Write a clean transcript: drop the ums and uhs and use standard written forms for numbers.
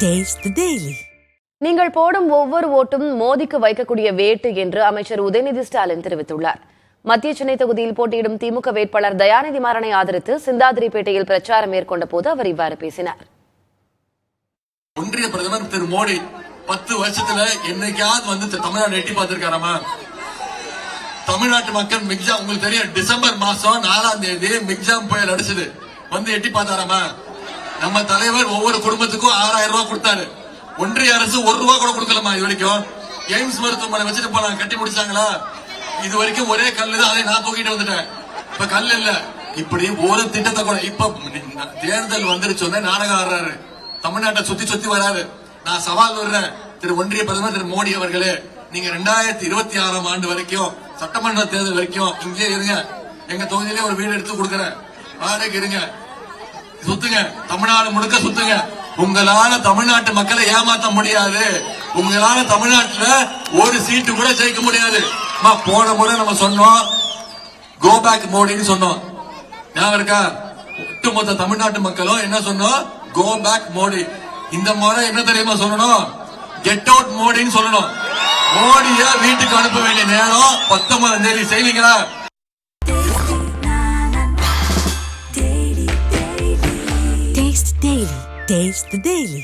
Taste the Daily. நீங்கள் போடும் ஒவ்வொரு ஓட்டும் மோதிக்கு வைக்கக்கூடிய வேட்டு என்று அமைச்சர் உதயநிதி ஸ்டாலின் தெரிவித்துள்ளார். மத்திய சென்னை தொகுதியில் போட்டியிடும் திமுக வேட்பாளர் தயாநிதி மாறனை ஆதரித்து சிந்தாதிரிப்பேட்டையில் பிரச்சாரம் மேற்கொண்ட போது அவர் இவ்வாறு பேசினார். ஒன்றிய பிரதமர் திரு மோடி 10 வருஷத்துல என்னைக்காவது வந்து தமிழ்நாடு எட்டி பார்த்திருக்காராமா? தமிழ்நாட்டு மக்கள் மிக்ஜாம் உங்களுக்கு தெரியும், டிசம்பர் மாசம் 4ஆம் தேதி மிக்ஜாம் புயல் அடிச்சது, வந்து எட்டி பார்த்தாராமா? நம்ம தலைவர் ஒவ்வொரு குடும்பத்துக்கும் 6000 ரூபாய் கொடுத்தாரு. ஒன்றிய அரசு 1 ரூபாய் கூட கொடுக்கலமா இது வரைக்கும். எய்ம்ஸ் மருத்துவமனை வச்சுட்டு போனாங்க, கட்டி முடிச்சாங்களா? இது வரைக்கும் ஒரே கல்லு தான், அதை நான் தூக்கிட்டு வந்துட்டேன். இப்ப கல் இல்ல. இப்படி ஒரு திட்டத்தை கூட இப்ப தேர்தல் வந்துருச்சு, நாடகம் ஆடுறாரு, தமிழ்நாட்டை சுத்தி சுத்தி வராரு. நான் சவால் விடுறேன், திரு ஒன்றிய பிரதமர் திரு மோடி அவர்களே, நீங்க 2026ஆம் ஆண்டு வரைக்கும் சட்டமன்ற தேர்தல் வரைக்கும் இங்கே இருங்க, எங்க தொகுதியிலே ஒரு வீடு எடுத்து கொடுக்கறேன், வாடகை இருங்க, சுத்துங்க, தமிழ்நாடு முழுக்க சுத்துங்க. உங்களால தமிழ்நாட்டு மக்களை ஏமாத்த முடியாது. உங்களால தமிழ்நாட்டுல ஒரு சீட்டு கூட ஜெயிக்க முடியாது. போன முறை நம்ம சொன்னோம், கோ பேக் மோடின்னு சொன்னோம், ஞாபகம் இருக்கா? ஒட்டுமொத்த தமிழ்நாட்டு மக்களும் என்ன சொன்னோம்? Go back Modi. இந்த முறை என்ன தெரியுமா சொல்லணும்? கெட் அவுட் மோடின்னு சொல்லணும். மோடிய வீட்டுக்கு அனுப்ப வேண்டிய நேரம் 19ஆம் தேதி. செய்வீங்களா? Taste the Daily.